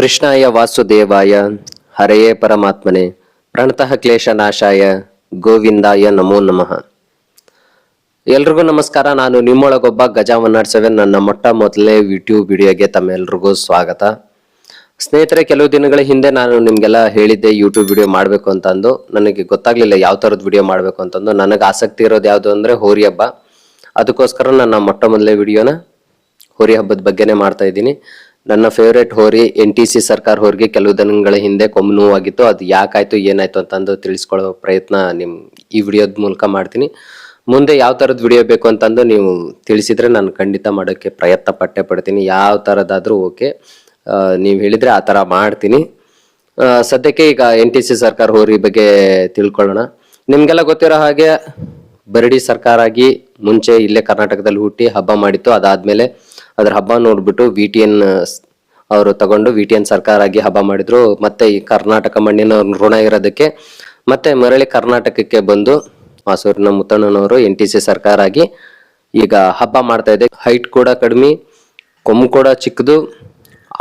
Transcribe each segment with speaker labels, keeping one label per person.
Speaker 1: ಕೃಷ್ಣಾಯ ವಾಸುದೇವಾಯ ಹರೆಯೇ ಪರಮಾತ್ಮನೆ ಪ್ರಣತಃ ಕ್ಲೇಶನಾಶಾಯ ಗೋವಿಂದಾಯ ನಮೋ ನಮಃ. ಎಲ್ರಿಗೂ ನಮಸ್ಕಾರ. ನಾನು ನಿಮ್ಮೊಳಗೊಬ್ಬ ಗಜ107 ನನ್ನ ಮೊಟ್ಟ ಮೊದಲನೇ ಯೂಟ್ಯೂಬ್ ವಿಡಿಯೋಗೆ ತಮ್ಮೆಲ್ರಿಗೂ ಸ್ವಾಗತ. ಸ್ನೇಹಿತರೆ, ಕೆಲವು ದಿನಗಳ ಹಿಂದೆ ನಾನು ನಿಮ್ಗೆಲ್ಲ ಹೇಳಿದ್ದೆ ಯೂಟ್ಯೂಬ್ ವಿಡಿಯೋ ಮಾಡಬೇಕು ಅಂತಂದು. ನನಗೆ ಗೊತ್ತಾಗ್ಲಿಲ್ಲ ಯಾವ ಥರದ ವಿಡಿಯೋ ಮಾಡಬೇಕು ಅಂತಂದು. ನನಗೆ ಆಸಕ್ತಿ ಇರೋದು ಯಾವುದು ಅಂದರೆ ಹೋರಿ ಹಬ್ಬ. ಅದಕ್ಕೋಸ್ಕರ ನನ್ನ ಮೊಟ್ಟ ಮೊದಲನೇ ವಿಡಿಯೋನ ಹೋರಿ ಹಬ್ಬದ ಬಗ್ಗೆನೇ ಮಾಡ್ತಾ ಇದ್ದೀನಿ. ನನ್ನ ಫೇವ್ರೇಟ್ ಹೋರಿ NTC ಸರ್ಕಾರ ಹೋರಿಗೆ ಕೆಲವು ದಿನಗಳ ಹಿಂದೆ ಕೊಮ್ಮು ನೋವಾಗಿತ್ತು. ಅದು ಯಾಕಾಯ್ತು ಏನಾಯ್ತು ಅಂತಂದು ತಿಳಿಸ್ಕೊಳ್ಳೋ ಪ್ರಯತ್ನ ಈ ವಿಡಿಯೋದ ಮೂಲಕ ಮಾಡ್ತೀನಿ. ಮುಂದೆ ಯಾವ ಥರದ ವಿಡಿಯೋ ಬೇಕು ಅಂತಂದು ನೀವು ತಿಳಿಸಿದ್ರೆ ನಾನು ಖಂಡಿತ ಮಾಡೋಕ್ಕೆ ಪ್ರಯತ್ನ ಪಡ್ತೀನಿ. ಯಾವ ಥರದಾದ್ರೂ ಓಕೆ, ನೀವು ಹೇಳಿದ್ರೆ ಆ ಥರ ಮಾಡ್ತೀನಿ. ಸದ್ಯಕ್ಕೆ ಈಗ NTC ಸರ್ಕಾರ ಹೋರಿ ಬಗ್ಗೆ ತಿಳ್ಕೊಳ್ಳೋಣ. ನಿಮ್ಗೆಲ್ಲ ಗೊತ್ತಿರೋ ಹಾಗೆ ಬರಡಿ ಸರ್ಕಾರ ಆಗಿ ಮುಂಚೆ ಇಲ್ಲೇ ಕರ್ನಾಟಕದಲ್ಲಿ ಹುಟ್ಟಿ ಹಬ್ಬ ಮಾಡಿತ್ತು. ಅದಾದ್ಮೇಲೆ ಅದ್ರ ಹಬ್ಬ ನೋಡ್ಬಿಟ್ಟು VTN ಅವರು ತಗೊಂಡು VTN ಸರ್ಕಾರ ಆಗಿ ಹಬ್ಬ ಮಾಡಿದ್ರು. ಮತ್ತೆ ಈ ಕರ್ನಾಟಕ ಮಣ್ಣಿನ ಋಣ ಇರೋದಕ್ಕೆ ಮತ್ತೆ ಮರಳಿ ಕರ್ನಾಟಕಕ್ಕೆ ಬಂದು ಮಾಸೂರಿನ ಮುತ್ತಣ್ಣನವರು NTC ಸರ್ಕಾರ ಆಗಿ ಈಗ ಹಬ್ಬ ಮಾಡ್ತಾ ಇದೆ. ಹೈಟ್ ಕೂಡ ಕಡಿಮೆ, ಕೊಮ್ಮು ಕೂಡ ಚಿಕ್ಕದು,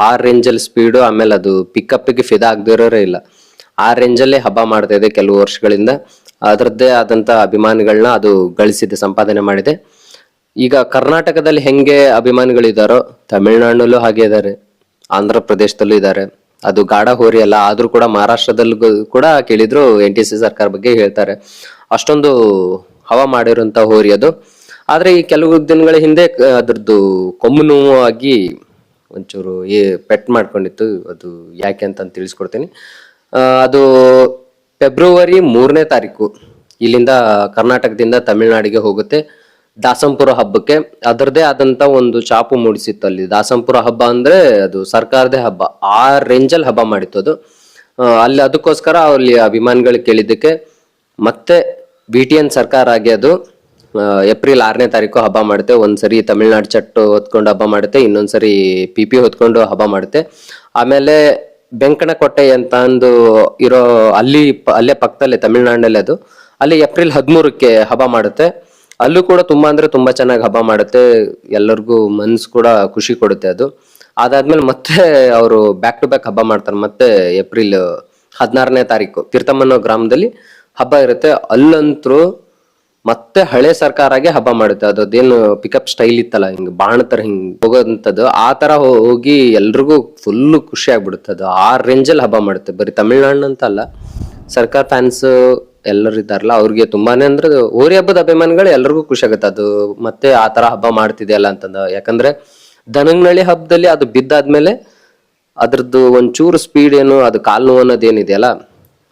Speaker 1: ಆ ರೇಂಜಲ್ಲಿ ಸ್ಪೀಡು, ಆಮೇಲೆ ಅದು ಪಿಕಪ್ಗೆ ಫಿದಾ ಆಗದಿರೋರೇ ಇಲ್ಲ. ಆ ರೇಂಜಲ್ಲೇ ಹಬ್ಬ ಮಾಡ್ತಾ ಇದೆ ಕೆಲವು ವರ್ಷಗಳಿಂದ. ಅದರದ್ದೇ ಆದಂತ ಅಭಿಮಾನಿಗಳನ್ನ ಅದು ಗಳಿಸಿದೆ, ಸಂಪಾದನೆ ಮಾಡಿದೆ. ಈಗ ಕರ್ನಾಟಕದಲ್ಲಿ ಹೆಂಗೆ ಅಭಿಮಾನಿಗಳಿದಾರೋ ತಮಿಳ್ನಾಡಲ್ಲೂ ಹಾಗೆ ಇದ್ದಾರೆ, ಆಂಧ್ರ ಪ್ರದೇಶದಲ್ಲೂ ಇದ್ದಾರೆ. ಅದು ಗಾಢ ಹೋರಿ ಅಲ್ಲ, ಆದ್ರೂ ಕೂಡ ಮಹಾರಾಷ್ಟ್ರದಲ್ಲೂ ಕೂಡ ಕೇಳಿದ್ರು NTC ಸರ್ಕಾರ ಬಗ್ಗೆ ಹೇಳ್ತಾರೆ. ಅಷ್ಟೊಂದು ಹವಾ ಮಾಡಿರುವಂತ ಹೋರಿ ಅದು. ಆದ್ರೆ ಈ ಕೆಲವು ದಿನಗಳ ಹಿಂದೆ ಅದ್ರದ್ದು ಕೊಮ್ಮು ನೋವು ಆಗಿ ಒಂಚೂರು ಪೆಟ್ ಮಾಡ್ಕೊಂಡಿತ್ತು. ಅದು ಯಾಕೆ ಅಂತ ತಿಳಿಸ್ಕೊಡ್ತೀನಿ. ಅದು ಫೆಬ್ರವರಿ 3ನೇ ತಾರೀಕು ಇಲ್ಲಿಂದ ಕರ್ನಾಟಕದಿಂದ ತಮಿಳ್ನಾಡಿಗೆ ಹೋಗುತ್ತೆ ದಾಸಂಪುರ ಹಬ್ಬಕ್ಕೆ. ಅದರದೇ ಆದಂತ ಒಂದು ಚಾಪು ಮೂಡಿಸಿತ್ತು ಅಲ್ಲಿ. ದಾಸಂಪುರ ಹಬ್ಬ ಅಂದ್ರೆ ಅದು ಸರ್ಕಾರದೇ ಹಬ್ಬ, ಆ ರೇಂಜಲ್ಲಿ ಹಬ್ಬ ಮಾಡಿತ್ತು ಅದು ಅಲ್ಲಿ. ಅದಕ್ಕೋಸ್ಕರ ಅಲ್ಲಿ ಅಭಿಮಾನಿಗಳು ಕೇಳಿದ್ದಕ್ಕೆ ಮತ್ತೆ VTN ಸರ್ಕಾರ ಆಗಿ ಅದು ಏಪ್ರಿಲ್ 6ನೇ ತಾರೀಕು ಹಬ್ಬ ಮಾಡುತ್ತೆ. ಒಂದ್ಸರಿ ತಮಿಳ್ನಾಡು ಚಟ್ಟು ಹೊತ್ಕೊಂಡು ಹಬ್ಬ ಮಾಡುತ್ತೆ, ಇನ್ನೊಂದ್ಸರಿ PP ಹೊತ್ಕೊಂಡು ಹಬ್ಬ ಮಾಡುತ್ತೆ. ಆಮೇಲೆ ಬೆಂಕನಕೋಟೆ ಅಂತ ಒಂದು ಇರೋ ಅಲ್ಲೇ ಪಕ್ಕದಲ್ಲೇ ತಮಿಳ್ನಾಡಿನಲ್ಲಿ ಅದು, ಅಲ್ಲಿ ಏಪ್ರಿಲ್ 13ಕ್ಕೆ ಹಬ್ಬ ಮಾಡುತ್ತೆ. ಅಲ್ಲೂ ಕೂಡ ತುಂಬಾ ಅಂದ್ರೆ ತುಂಬಾ ಚೆನ್ನಾಗಿ ಹಬ್ಬ ಮಾಡುತ್ತೆ. ಎಲ್ಲರಿಗೂ ಮನ್ಸು ಕೂಡ ಖುಷಿ ಕೊಡುತ್ತೆ ಅದು. ಅದಾದ್ಮೇಲೆ ಮತ್ತೆ ಅವರು ಬ್ಯಾಕ್ ಟು ಬ್ಯಾಕ್ ಹಬ್ಬ ಮಾಡ್ತಾರೆ. ಮತ್ತೆ ಏಪ್ರಿಲ್ 16ನೇ ತಾರೀಕು ತೀರ್ಥಮ್ಮನ ಗ್ರಾಮದಲ್ಲಿ ಹಬ್ಬ ಇರುತ್ತೆ. ಅಲ್ಲಂತರೂ ಮತ್ತೆ ಹಳೆ ಸರ್ಕಾರ ಆಗಿ ಹಬ್ಬ ಮಾಡುತ್ತೆ. ಅದೇನು ಪಿಕಪ್ ಸ್ಟೈಲ್ ಇತ್ತಲ್ಲ, ಹಿಂಗ್ ಬಾಣ ತರ ಹಿಂಗ್ ಹೋಗೋದಂಥದ್ದು, ಆ ತರ ಹೋಗಿ ಎಲ್ರಿಗೂ ಫುಲ್ ಖುಷಿ ಆಗ್ಬಿಡುತ್ತೆ. ಅದು ಆ ರೇಂಜಲ್ಲಿ ಹಬ್ಬ ಮಾಡುತ್ತೆ. ಬರೀ ತಮಿಳ್ನಾಡಿನಂತ ಅಲ್ಲ, ಸರ್ಕಾರ ಫ್ಯಾನ್ಸ್ ಎಲ್ಲರೂ ಇದ್ದಾರಲ್ಲ ಅವ್ರಿಗೆ ತುಂಬಾನೇ ಅಂದ್ರೆ ಹೋರಿ ಹಬ್ಬದ ಅಭಿಮಾನಿಗಳು ಎಲ್ರಿಗೂ ಖುಷಿ ಆಗುತ್ತೆ. ಅದು ಮತ್ತೆ ಆ ತರ ಹಬ್ಬ ಮಾಡ್ತಿದೆಯಲ್ಲ ಅಂತಂದ. ಯಾಕಂದ್ರೆ ದನಂಗ್ನಳ್ಳಿ ಹಬ್ಬದಲ್ಲಿ ಅದು ಬಿದ್ದಾದ್ಮೇಲೆ ಅದ್ರದ್ದು ಒಂಚೂರು ಸ್ಪೀಡ್ ಏನು, ಅದು ಕಾಲು ನೋವು ಅನ್ನೋದೇನಿದೆಯಲ್ಲ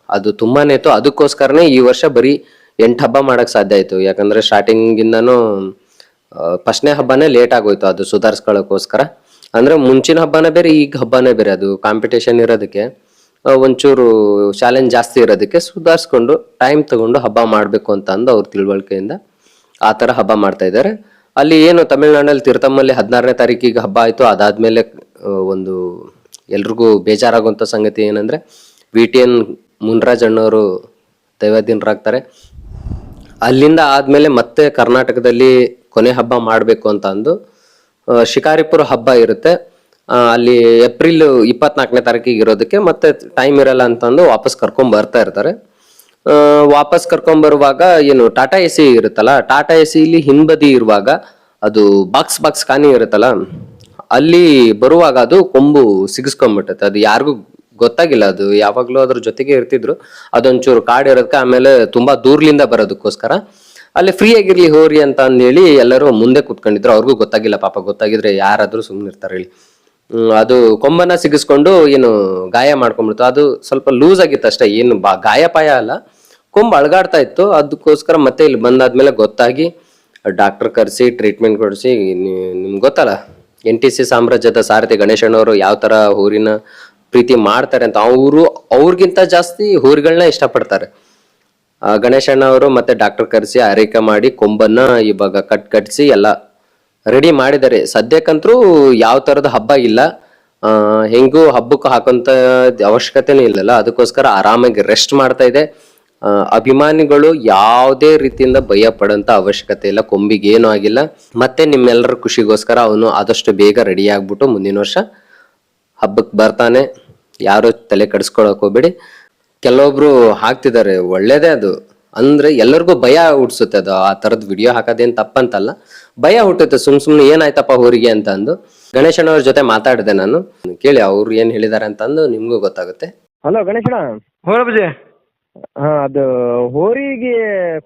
Speaker 1: ಅದು ತುಂಬಾನೇ ಇತ್ತು. ಅದಕ್ಕೋಸ್ಕರನೇ ಈ ವರ್ಷ ಬರೀ 8 ಹಬ್ಬ ಮಾಡಕ್ ಸಾಧ್ಯ ಆಯ್ತು. ಯಾಕಂದ್ರೆ ಸ್ಟಾರ್ಟಿಂಗ್ ಇಂದಾನು ಫಸ್ಟ್ನೇ ಹಬ್ಬನೇ ಲೇಟ್ ಆಗೋಯ್ತು ಅದು ಸುಧಾರಿಸ್ಕೊಳ್ಳೋಕೋಸ್ಕರ. ಅಂದ್ರೆ ಮುಂಚಿನ ಹಬ್ಬನೇ ಬೇರೆ, ಈಗ ಹಬ್ಬನೇ ಬೇರೆ. ಅದು ಕಾಂಪಿಟೇಷನ್ ಇರೋದಕ್ಕೆ ಒಂಚೂರು ಚಾಲೆಂಜ್ ಜಾಸ್ತಿ ಇರೋದಕ್ಕೆ ಸುಧಾರಿಸ್ಕೊಂಡು ಟೈಮ್ ತಗೊಂಡು ಹಬ್ಬ ಮಾಡ್ಬೇಕು ಅಂತ ಅಂದು ಅವ್ರ ತಿಳುವಳಿಕೆಯಿಂದ ಆ ತರ ಹಬ್ಬ ಮಾಡ್ತಾ ಇದ್ದಾರೆ. ಅಲ್ಲಿ ಏನು ತಮಿಳ್ನಾಡಲ್ಲಿ ತೀರ್ಥಮ್ಮಲ್ಲಿ 16ನೇ ತಾರೀಕಿಗೆ ಹಬ್ಬ ಆಯ್ತು. ಅದಾದ್ಮೇಲೆ ಒಂದು ಎಲ್ರಿಗೂ ಬೇಜಾರಾಗುವಂತ ಸಂಗತಿ ಏನಂದ್ರೆ VTN ಮುನ್ರಾಜ್ ಅಣ್ಣವರು ದೈವಾಧೀನರಾಗ್ತಾರೆ. ಅಲ್ಲಿಂದ ಆದ್ಮೇಲೆ ಮತ್ತೆ ಕರ್ನಾಟಕದಲ್ಲಿ ಕೊನೆ ಹಬ್ಬ ಮಾಡ್ಬೇಕು ಅಂತ ಅಂದು ಶಿಕಾರಿಪುರ ಹಬ್ಬ ಇರುತ್ತೆ. ಅಲ್ಲಿ ಏಪ್ರಿಲ್ 24ನೇ ತಾರೀಕಿಗೆ ಇರೋದಕ್ಕೆ ಮತ್ತೆ ಟೈಮ್ ಇರಲ್ಲ ಅಂತಂದು ವಾಪಸ್ ಕರ್ಕೊಂಡ್ ಬರ್ತಾ ಇರ್ತಾರೆ. ವಾಪಸ್ ಕರ್ಕೊಂಡ್ ಬರುವಾಗ ಏನು ಟಾಟಾ AC ಇರುತ್ತಲ್ಲ, ಟಾಟಾ AC ಇಲ್ಲಿ ಹಿಂಬದಿ ಇರುವಾಗ ಅದು ಬಾಕ್ಸ್ ಖಾನಿ ಇರುತ್ತಲ್ಲ, ಅಲ್ಲಿ ಬರುವಾಗ ಅದು ಕೊಂಬು ಸಿಗಿಸ್ಕೊಂಡ್ಬಿಟ್ಟತೆ. ಅದು ಯಾರಿಗೂ ಗೊತ್ತಾಗಿಲ್ಲ. ಅದು ಯಾವಾಗ್ಲೂ ಅದ್ರ ಜೊತೆಗೆ ಇರ್ತಿದ್ರು. ಅದೊಂಚೂರು ಕಾಡ್ ಇರೋದಕ್ಕೆ, ಆಮೇಲೆ ತುಂಬಾ ದೂರ್ಲಿಂದ ಬರೋದಕ್ಕೋಸ್ಕರ ಅಲ್ಲಿ ಫ್ರೀ ಆಗಿರ್ಲಿ ಹೋರಿ ಅಂತ ಅಂದೇಳಿ ಎಲ್ಲರೂ ಮುಂದೆ ಕುತ್ಕೊಂಡಿದ್ರು. ಅವ್ರಿಗೂ ಗೊತ್ತಾಗಿಲ್ಲ ಪಾಪ. ಗೊತ್ತಾಗಿದ್ರೆ ಯಾರಾದ್ರೂ ಸುಮ್ನೆ ಇರ್ತಾರೆ ಹೇಳಿ. ಅದು ಕೊಂಬನ್ನ ಸಿಗಿಸ್ಕೊಂಡು ಏನು ಗಾಯ ಮಾಡ್ಕೊಂಡ್ಬಿಡ್ತು. ಅದು ಸ್ವಲ್ಪ ಲೂಸ್ ಆಗಿತ್ತು ಅಷ್ಟೇ, ಏನು ಗಾಯಪಾಯ ಅಲ್ಲ, ಕೊಂಬು ಅಳ್ಗಾಡ್ತಾ ಇತ್ತು. ಅದಕ್ಕೋಸ್ಕರ ಮತ್ತೆ ಇಲ್ಲಿ ಬಂದಾದ್ಮೇಲೆ ಗೊತ್ತಾಗಿ ಡಾಕ್ಟರ್ ಕರೆಸಿ ಟ್ರೀಟ್ಮೆಂಟ್ ಕೊಡಿಸಿ, ನಿಮ್ಗೆ ಗೊತ್ತಲ್ಲ NTC ಸಾಮ್ರಾಜ್ಯದ ಸಾರಥಿ ಗಣೇಶಣ್ಣವರು ಯಾವ ತರ ಹೋರಿನ ಪ್ರೀತಿ ಮಾಡ್ತಾರೆ ಅಂತ. ಅವ್ರಿಗಿಂತ ಜಾಸ್ತಿ ಹೋರಿಗಳನ್ನ ಇಷ್ಟಪಡ್ತಾರೆ. ಗಣೇಶಣ್ಣ ಅವರು ಮತ್ತೆ ಡಾಕ್ಟರ್ ಕರೆಸಿ ಆರೈಕೆ ಮಾಡಿ ಕೊಂಬನ್ನ ಇವಾಗ ಕಟ್ಸಿ ಎಲ್ಲ ರೆಡಿ ಮಾಡಿದ್ದಾರೆ. ಸದ್ಯಕ್ಕಂತರೂ ಯಾವ ತರದ ಹಬ್ಬ ಇಲ್ಲ. ಹೆಂಗೂ ಹಬ್ಬಕ್ಕೆ ಹಾಕುವಂತ ಅವಶ್ಯಕತೆನೂ ಇಲ್ಲಲ್ಲ, ಅದಕ್ಕೋಸ್ಕರ ಆರಾಮಾಗಿ ರೆಸ್ಟ್ ಮಾಡ್ತಾ ಇದೆ. ಅಭಿಮಾನಿಗಳು ಯಾವುದೇ ರೀತಿಯಿಂದ ಭಯ ಪಡೋಂತ ಅವಶ್ಯಕತೆ ಇಲ್ಲ. ಕೊಂಬಿಗೆ ಏನೂ ಆಗಿಲ್ಲ. ಮತ್ತೆ ನಿಮ್ಮೆಲ್ಲರ ಖುಷಿಗೋಸ್ಕರ ಅವನು ಆದಷ್ಟು ಬೇಗ ರೆಡಿ ಆಗ್ಬಿಟ್ಟು ಮುಂದಿನ ವರ್ಷ ಹಬ್ಬಕ್ಕೆ ಬರ್ತಾನೆ, ಯಾರು ತಲೆ ಕೆಡಿಸ್ಕೊಳಕ್ ಹೋಗ್ಬೇಡಿ. ಕೆಲವೊಬ್ರು ಹಾಕ್ತಿದ್ದಾರೆ, ಒಳ್ಳೇದೇ ಅದು. ಅಂದ್ರೆ ಎಲ್ಲರಿಗೂ ಭಯ ಹುಟ್ಸುತ್ತೆ ಅದು. ಆ ತರದ್ ವಿಡಿಯೋ ಹಾಕೋದೇನ್ ತಪ್ಪಂತಲ್ಲ, ಭಯ ಹುಟ್ಟುತ್ತೆ ಸುಮ್ನೆ ಏನಾಯ್ತಪ್ಪ ಊರಿಗೆ ಅಂತ ಅಂದು. ಗಣೇಶನವ್ರ ಜೊತೆ ಮಾತಾಡಿದೆ ನಾನು, ಕೇಳಿ ಅವ್ರು ಏನ್ ಹೇಳಿದಾರೆ ಅಂತಂದು ನಿಮ್ಗೂ ಗೊತ್ತಾಗುತ್ತೆ.
Speaker 2: ಹಲೋ ಗಣೇಶಣ್ಣ.
Speaker 3: ಹೋರಬಜಿ.
Speaker 2: ಹಾ, ಅದು ಹೋರಿಗೆ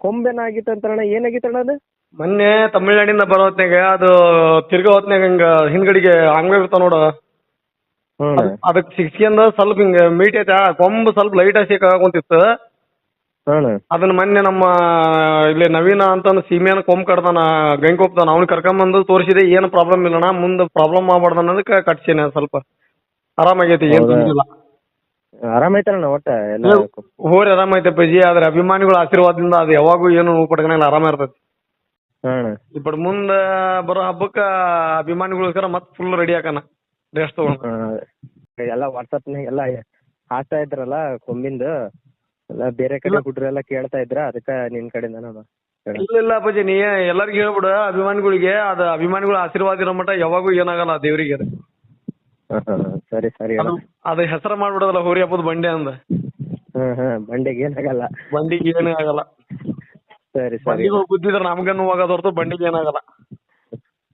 Speaker 2: ಕೊಂಬೇನಾಗಿತ್ತು ಅಂತಣ್ಣ, ಏನಾಗಿತ್ತಣ್ಣ ಅದು?
Speaker 3: ಮೊನ್ನೆ ತಮಿಳ್ನಾಡಿಂದ ಬರೋ ಹೊತ್ನಾಗ ಅದು ತಿರ್ಗಾ ಹೊತ್ನಾಗ ಹಿಂಗ ಹಿಂದ್ಗಡಿಗೆ ಹಂಗ ಇರ್ತಾವ ನೋಡು,
Speaker 2: ಹ್ಞೂ
Speaker 3: ಅದಕ್ಕೆ ಸಿಕ್ಸ್ಕಿಂದ ಸ್ವಲ್ಪ ಹಿಂಗ ಮೀಟ್ ಐತೆ, ಕೊಂಬು ಸ್ವಲ್ಪ ಲೈಟ್ ಆಗಿ ಕುಂತಿತ್ತು.
Speaker 2: ಹಾಂ
Speaker 3: ಅದನ್ನ ಮೊನ್ನೆ ನಮ್ಮ ಇಲ್ಲಿ ನವೀನ ಅಂತ ಸೀಮೆನ ಕೊಂಬ್ ಕಡ್ದಾನ, ಗಂಗೊಪ್ತಾನ, ಅವ್ನು ಕರ್ಕೊಂಬಂದು ತೋರಿಸಿದೆ. ಏನು ಪ್ರಾಬ್ಲಮ್ ಇಲ್ಲಣ್ಣ, ಮುಂದೆ ಪ್ರಾಬ್ಲಮ್ ಆಗ್ಬಾರ್ದು ಅನ್ನೋದಕ್ಕೆ ಕಟ್ಸೀನಿ. ಸ್ವಲ್ಪ ಆರಾಮಾಗೈತಿ, ಏನು ತೊಂದಿಲ್ಲ.
Speaker 2: ಆರಾಮೈತಣ್ಣ ಒಟ್ಟ ಎಲ್ಲ?
Speaker 3: ಹೋರಿ ಆರಾಮೈತೆ ಅಪ್ಪಾಜಿ, ಆದ್ರೆ ಅಭಿಮಾನಿಗಳ ಆಶೀರ್ವಾದದಿಂದ ಅದು ಯಾವಾಗೂ ಏನು ಪಡ್ಕನಿಲ್ಲ, ಆರಾಮ ಇರ್ತೈತಿ.
Speaker 2: ಹಾಂ
Speaker 3: ಇಪ್ಪಡ್ ಮುಂದೆ ಬರೋ ಹಬ್ಬಕ್ಕೆ ಅಭಿಮಾನಿಗೋಸ್ಕರ ಮತ್ತೆ ಫುಲ್ ರೆಡಿ ಹಾಕಣ, ರೆಸ್ಟ್ ತಗೊಂಡು.
Speaker 2: ಎಲ್ಲ ವಾಟ್ಸಪ್ನಾಗ ಎಲ್ಲ ಹಾಕ್ತಾ ಇದ್ರಲ್ಲ ಕೊಂಬಿಂದು, ಎಲ್ಲ ಬೇರೆ ಕಡೆ ಹುಡ್ರು ಎಲ್ಲ ಕೇಳ್ತಾ ಇದ್ರ, ಅದಕ್ಕೆ ನಿನ್ ಕಡೆಯಿಂದ ನಾನು.
Speaker 3: ಇಲ್ಲ ಅಪ್ಪಾಜಿ, ನೀ ಎಲ್ಲರಿಗೂ ಹೇಳ್ಬಿಡು ಅಭಿಮಾನಿಗಳಿಗೆ, ಅದು ಅಭಿಮಾನಿಗಳ ಆಶೀರ್ವಾದ ಇರೋ ಮಟ್ಟ ಯಾವಾಗೂ ಏನಾಗಲ್ಲ ದೇವರಿಗೆ. ಅದು
Speaker 2: ಸರಿ ಸರಿ ಅಣ್ಣ.
Speaker 3: ಅದು ಹೆಸರು ಮಾಡ್ಬಿಡೋದಲ್ಲ ಹೋರಿ ಹಬ್ಬದ ಬಂಡೆ ಅಂದ.
Speaker 2: ಬಂಡೆಗೆ ಏನಾಗಲ್ಲ,
Speaker 3: ಬಂಡಿಗೆ ಏನೂ ಆಗಲ್ಲ.
Speaker 2: ಸರಿ ಸರಿ
Speaker 3: ಬಂಡಿಗೆ ಗುದ್ದಿದ್ರೆ ನಮ್ಗನ್ನು ಹೋಗೋದ್ ಹೊರತು ಬಂಡಿಗೆ ಏನಾಗಲ್ಲ.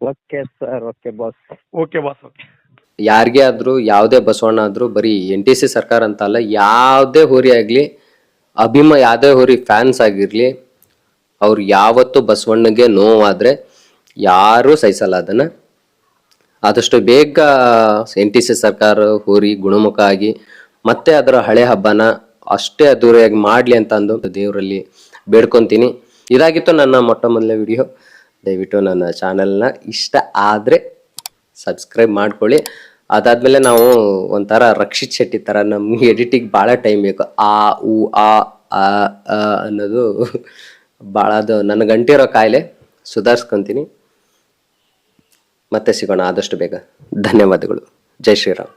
Speaker 2: Okay sir, okay boss.
Speaker 3: Okay boss, okay.
Speaker 1: ಯಾರಿಗೇ ಆದ್ರೂ, ಯಾವುದೇ ಬಸವಣ್ಣ ಆದ್ರೂ, ಬರೀ NTC ಸರ್ಕಾರ ಅಂತ ಅಲ್ಲ, ಯಾವುದೇ ಹೋರಿ ಆಗ್ಲಿ, ಯಾವುದೇ ಹೋರಿ ಫ್ಯಾನ್ಸ್ ಆಗಿರ್ಲಿ, ಅವ್ರು ಯಾವತ್ತು ಬಸವಣ್ಣಗೆ ನೋವಾದ್ರೆ ಯಾರೂ ಸಹಿಸಲ್ಲ ಅದನ್ನ. ಆದಷ್ಟು ಬೇಗ NTC ಸರ್ಕಾರ ಹೋರಿ ಗುಣಮುಖ ಆಗಿ ಮತ್ತೆ ಅದರ ಹಳೆ ಹಬ್ಬನ ಅಷ್ಟೇ ಅದ್ದೂರಿಯಾಗಿ ಮಾಡ್ಲಿ ಅಂತ ಅಂದು ದೇವರಲ್ಲಿ ಬೇಡ್ಕೊಂತೀನಿ. ಇದಾಗಿತ್ತು ನನ್ನ ಮೊಟ್ಟ ಮೊದಲ ವಿಡಿಯೋ. ದಯವಿಟ್ಟು ನನ್ನ ಚಾನೆಲ್ನ ಇಷ್ಟ ಆದರೆ ಸಬ್ಸ್ಕ್ರೈಬ್ ಮಾಡ್ಕೊಳ್ಳಿ. ಅದಾದ್ಮೇಲೆ ನಾವು ಒಂಥರ ರಕ್ಷಿತ್ ಶೆಟ್ಟಿ ಥರ ನಮ್ಗೆ ಎಡಿಟಿಂಗ್ ಭಾಳ ಟೈಮ್ ಬೇಕು. ಆ ಉ ಆ ಅನ್ನೋದು ಭಾಳ, ಅದು ನನಗೆ ಅಂಟಿರೋ ಕಾಯಿಲೆ, ಸುಧಾರಿಸ್ಕೊತೀನಿ. ಮತ್ತೆ ಸಿಗೋಣ ಆದಷ್ಟು ಬೇಗ. ಧನ್ಯವಾದಗಳು. ಜೈ ಶ್ರೀರಾಮ್.